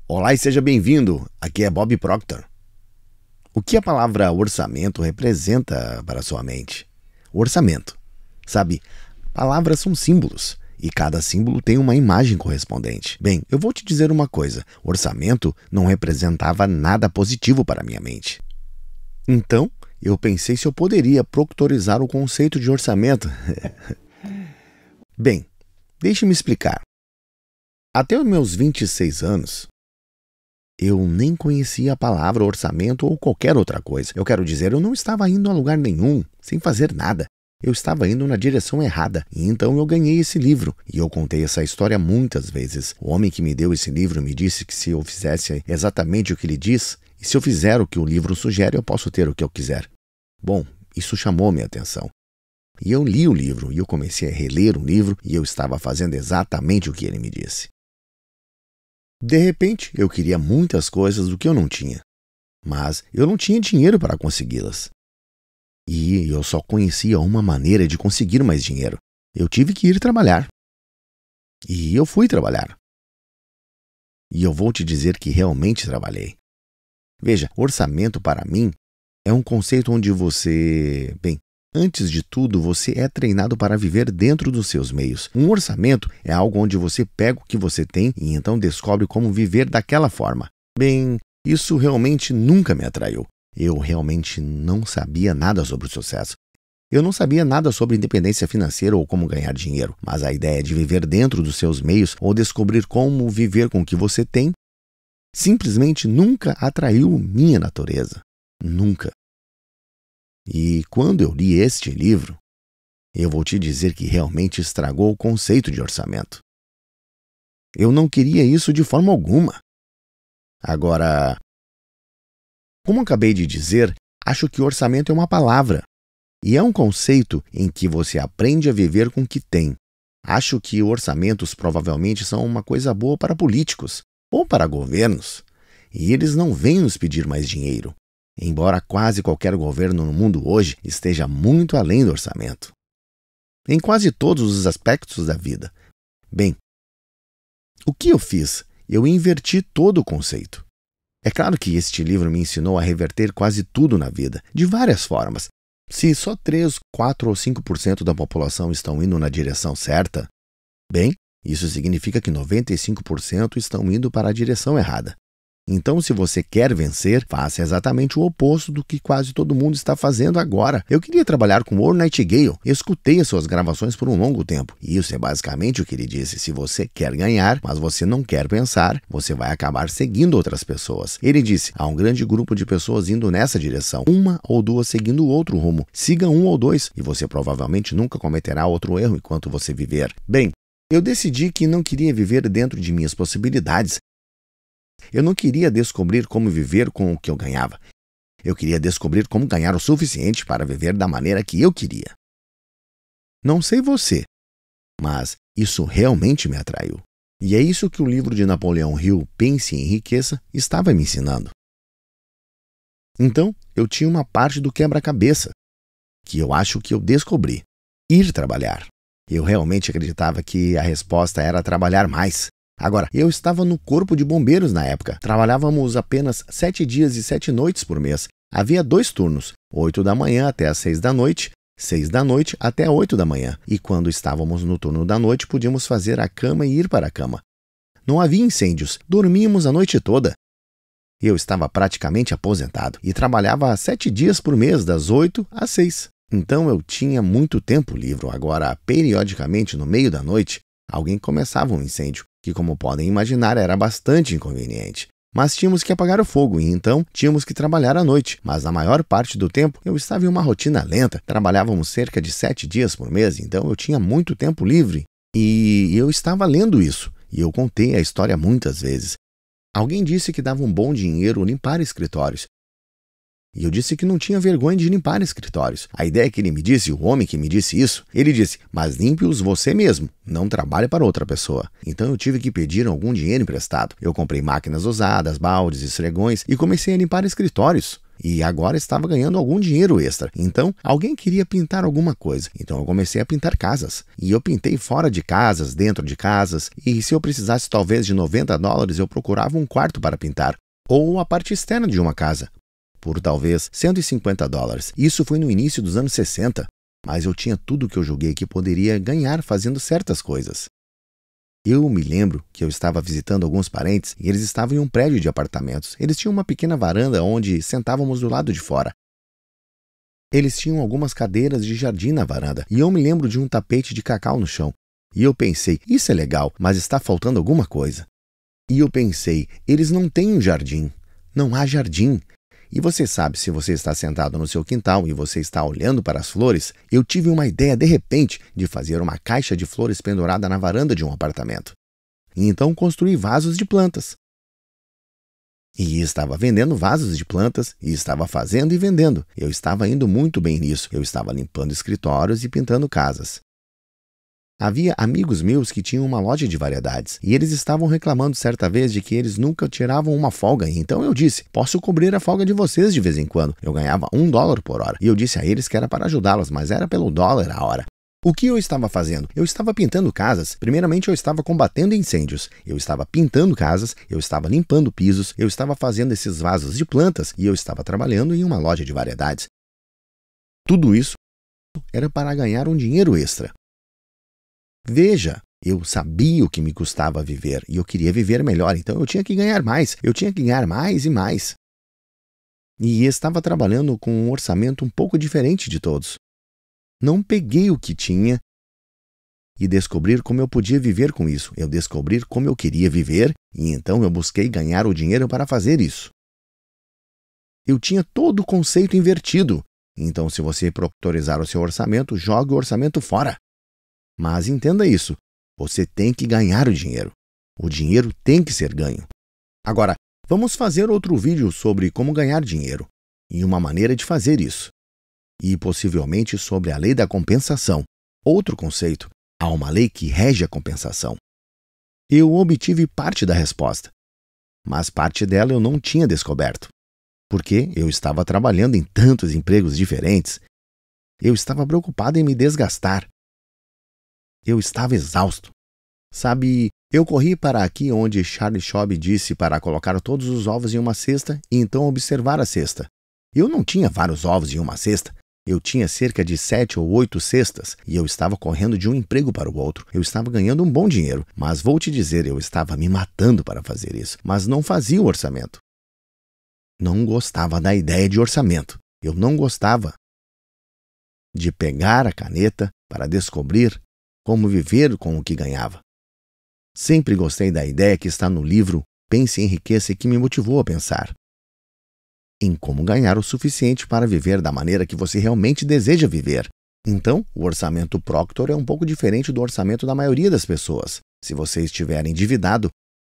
Olá e seja bem-vindo, aqui é Bob Proctor. O que a palavra orçamento representa para sua mente? O orçamento. Sabe, palavras são símbolos e cada símbolo tem uma imagem correspondente. Bem, eu vou te dizer uma coisa, orçamento não representava nada positivo para minha mente. Então, eu pensei se eu poderia proctorizar o conceito de orçamento. Bem, deixe-me explicar. Até os meus 26 anos, eu nem conhecia a palavra orçamento ou qualquer outra coisa. Eu quero dizer, eu não estava indo a lugar nenhum, sem fazer nada. Eu estava indo na direção errada. E então eu ganhei esse livro. E eu contei essa história muitas vezes. O homem que me deu esse livro me disse que se eu fizesse exatamente o que ele diz, e se eu fizer o que o livro sugere, eu posso ter o que eu quiser. Bom, isso chamou minha atenção. E eu li o livro, e eu comecei a reler o livro, e eu estava fazendo exatamente o que ele me disse. De repente, eu queria muitas coisas do que eu não tinha, mas eu não tinha dinheiro para consegui-las. E eu só conhecia uma maneira de conseguir mais dinheiro. Eu tive que ir trabalhar. E eu fui trabalhar. E eu vou te dizer que realmente trabalhei. Veja, orçamento para mim é um conceito onde você, antes de tudo, você é treinado para viver dentro dos seus meios. Um orçamento é algo onde você pega o que você tem e então descobre como viver daquela forma. Isso realmente nunca me atraiu. Eu realmente não sabia nada sobre o sucesso. Eu não sabia nada sobre independência financeira ou como ganhar dinheiro, mas a ideia de viver dentro dos seus meios ou descobrir como viver com o que você tem simplesmente nunca atraiu minha natureza. Nunca. E quando eu li este livro, eu vou te dizer que realmente estragou o conceito de orçamento. Eu não queria isso de forma alguma. Agora, como acabei de dizer, acho que orçamento é uma palavra. E é um conceito em que você aprende a viver com o que tem. Acho que orçamentos provavelmente são uma coisa boa para políticos ou para governos. E eles não vêm nos pedir mais dinheiro. Embora quase qualquer governo no mundo hoje esteja muito além do orçamento. Em quase todos os aspectos da vida. O que eu fiz? Eu inverti todo o conceito. É claro que este livro me ensinou a reverter quase tudo na vida, de várias formas. Se só 3, 4 ou 5% da população estão indo na direção certa, isso significa que 95% estão indo para a direção errada. Então, se você quer vencer, faça exatamente o oposto do que quase todo mundo está fazendo agora. Eu queria trabalhar com Earl Nightingale. Escutei as suas gravações por um longo tempo. E isso é basicamente o que ele disse. Se você quer ganhar, mas você não quer pensar, você vai acabar seguindo outras pessoas. Ele disse, há um grande grupo de pessoas indo nessa direção. Uma ou duas seguindo outro rumo. Siga um ou dois e você provavelmente nunca cometerá outro erro enquanto você viver. Eu decidi que não queria viver dentro de minhas possibilidades. Eu não queria descobrir como viver com o que eu ganhava. Eu queria descobrir como ganhar o suficiente para viver da maneira que eu queria. Não sei você, mas isso realmente me atraiu. E é isso que o livro de Napoleão Hill, Pense e Enriqueça, estava me ensinando. Então, eu tinha uma parte do quebra-cabeça, que eu acho que eu descobri. Ir trabalhar. Eu realmente acreditava que a resposta era trabalhar mais. Agora, eu estava no corpo de bombeiros na época. Trabalhávamos apenas 7 dias e 7 noites por mês. Havia 2 turnos, 8 da manhã até as 6 da noite, 6 da noite até 8 da manhã. E quando estávamos no turno da noite, podíamos fazer a cama e ir para a cama. Não havia incêndios, dormíamos a noite toda. Eu estava praticamente aposentado e trabalhava 7 dias por mês, das 8 às 6. Então eu tinha muito tempo livre. Agora, periodicamente, no meio da noite, alguém começava um incêndio, que, como podem imaginar, era bastante inconveniente. Mas tínhamos que apagar o fogo e então tínhamos que trabalhar à noite. Mas na maior parte do tempo eu estava em uma rotina lenta. Trabalhávamos cerca de 7 dias por mês, então eu tinha muito tempo livre. E eu estava lendo isso, e eu contei a história muitas vezes. Alguém disse que dava um bom dinheiro limpar escritórios. E eu disse que não tinha vergonha de limpar escritórios. A ideia que ele me disse, o homem que me disse isso, ele disse, mas limpe-os você mesmo, não trabalhe para outra pessoa. Então eu tive que pedir algum dinheiro emprestado. Eu comprei máquinas usadas, baldes, esfregões e comecei a limpar escritórios. e agora estava ganhando algum dinheiro extra. Então, alguém queria pintar alguma coisa. Então, eu comecei a pintar casas. E eu pintei fora de casas, dentro de casas, e se eu precisasse talvez de $90, eu procurava um quarto para pintar, ou a parte externa de uma casa, por talvez $150. Isso foi no início dos anos 60, mas eu tinha tudo que eu julguei que poderia ganhar fazendo certas coisas. Eu me lembro que eu estava visitando alguns parentes e eles estavam em um prédio de apartamentos. Eles tinham uma pequena varanda onde sentávamos do lado de fora. Eles tinham algumas cadeiras de jardim na varanda e eu me lembro de um tapete de cacau no chão. E eu pensei, isso é legal, mas está faltando alguma coisa. E eu pensei, eles não têm um jardim. Não há jardim. E você sabe, se você está sentado no seu quintal e você está olhando para as flores, eu tive uma ideia de repente de fazer uma caixa de flores pendurada na varanda de um apartamento. E então construí vasos de plantas. E estava vendendo vasos de plantas, e estava fazendo e vendendo. Eu estava indo muito bem nisso. Eu estava limpando escritórios e pintando casas. Havia amigos meus que tinham uma loja de variedades, e eles estavam reclamando certa vez de que eles nunca tiravam uma folga. Então eu disse, posso cobrir a folga de vocês de vez em quando. Eu ganhava $1 por hora, e eu disse a eles que era para ajudá-los, mas era pelo dólar a hora. O que eu estava fazendo? Eu estava pintando casas. Primeiramente, eu estava combatendo incêndios. Eu estava pintando casas, eu estava limpando pisos, eu estava fazendo esses vasos de plantas, e eu estava trabalhando em uma loja de variedades. Tudo isso era para ganhar um dinheiro extra. Veja, eu sabia o que me custava viver e eu queria viver melhor, então eu tinha que ganhar mais, eu tinha que ganhar mais e mais. E estava trabalhando com um orçamento um pouco diferente de todos. Não peguei o que tinha e descobri como eu podia viver com isso. Eu descobri como eu queria viver e então eu busquei ganhar o dinheiro para fazer isso. Eu tinha todo o conceito invertido. Então, se você proctorizar o seu orçamento, jogue o orçamento fora. Mas entenda isso, você tem que ganhar o dinheiro. O dinheiro tem que ser ganho. Agora, vamos fazer outro vídeo sobre como ganhar dinheiro e uma maneira de fazer isso. E possivelmente sobre a lei da compensação. Outro conceito, há uma lei que rege a compensação. Eu obtive parte da resposta, mas parte dela eu não tinha descoberto. Porque eu estava trabalhando em tantos empregos diferentes. Eu estava preocupado em me desgastar. Eu estava exausto. Sabe, eu corri para aqui onde Charlie Schwab disse para colocar todos os ovos em uma cesta e então observar a cesta. Eu não tinha vários ovos em uma cesta. Eu tinha cerca de 7 ou 8 cestas e eu estava correndo de um emprego para o outro. Eu estava ganhando um bom dinheiro, mas vou te dizer, eu estava me matando para fazer isso, mas não fazia o orçamento. Não gostava da ideia de orçamento. Eu não gostava de pegar a caneta para descobrir como viver com o que ganhava. Sempre gostei da ideia que está no livro Pense, Enriqueça e que me motivou a pensar em como ganhar o suficiente para viver da maneira que você realmente deseja viver. Então, o orçamento Proctor é um pouco diferente do orçamento da maioria das pessoas. Se você estiver endividado,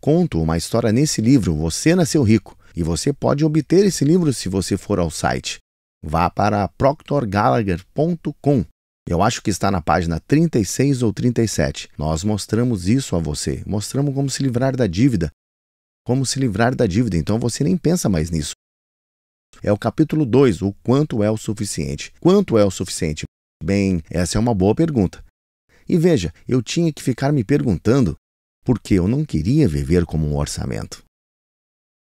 conto uma história nesse livro, Você Nasceu Rico, e você pode obter esse livro se você for ao site. Vá para proctorgallagher.com. Eu acho que está na página 36 ou 37. Nós mostramos isso a você. Mostramos como se livrar da dívida. Como se livrar da dívida. Então você nem pensa mais nisso. É o capítulo 2, o quanto é o suficiente. Quanto é o suficiente? Bem, essa é uma boa pergunta. E veja, eu tinha que ficar me perguntando porque eu não queria viver como um orçamento.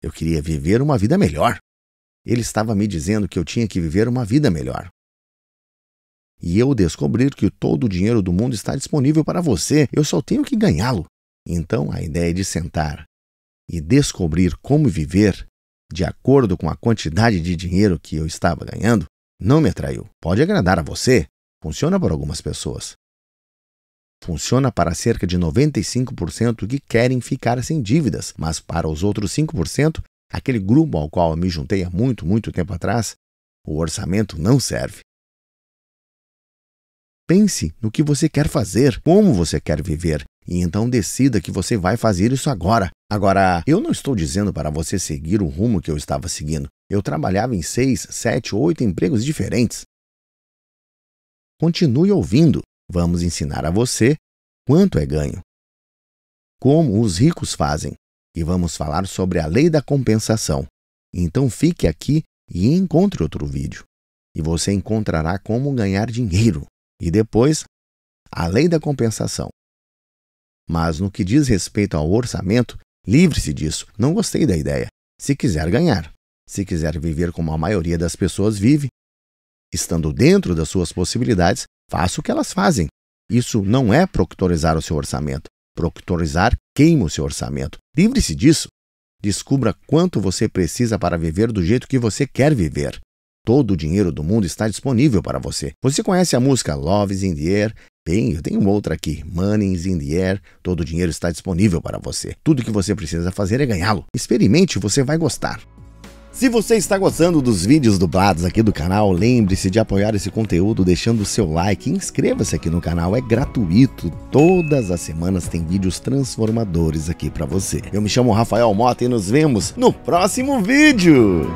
Eu queria viver uma vida melhor. Ele estava me dizendo que eu tinha que viver uma vida melhor. E eu descobri que todo o dinheiro do mundo está disponível para você, eu só tenho que ganhá-lo. Então, a ideia de sentar e descobrir como viver de acordo com a quantidade de dinheiro que eu estava ganhando não me atraiu. Pode agradar a você, funciona para algumas pessoas. Funciona para cerca de 95% que querem ficar sem dívidas, mas para os outros 5%, aquele grupo ao qual eu me juntei há muito tempo atrás, o orçamento não serve. Pense no que você quer fazer, como você quer viver, e então decida que você vai fazer isso agora. Agora, eu não estou dizendo para você seguir o rumo que eu estava seguindo. Eu trabalhava em 6, 7, 8 empregos diferentes. Continue ouvindo. Vamos ensinar a você quanto é ganho, como os ricos fazem, e vamos falar sobre a lei da compensação. Então fique aqui e encontre outro vídeo. E você encontrará como ganhar dinheiro. E depois, a lei da compensação. Mas no que diz respeito ao orçamento, livre-se disso. Não gostei da ideia. Se quiser ganhar, se quiser viver como a maioria das pessoas vive, estando dentro das suas possibilidades, faça o que elas fazem. Isso não é proctorizar o seu orçamento. Proctorizar queima o seu orçamento. Livre-se disso. Descubra quanto você precisa para viver do jeito que você quer viver. Todo o dinheiro do mundo está disponível para você. Você conhece a música Love is in the Air? Bem, eu tenho outra aqui, Money is in the Air. Todo o dinheiro está disponível para você. Tudo que você precisa fazer é ganhá-lo. Experimente, você vai gostar. Se você está gostando dos vídeos dublados aqui do canal, lembre-se de apoiar esse conteúdo deixando o seu like e inscreva-se aqui no canal, é gratuito. Todas as semanas tem vídeos transformadores aqui para você. Eu me chamo Rafael Mota e nos vemos no próximo vídeo!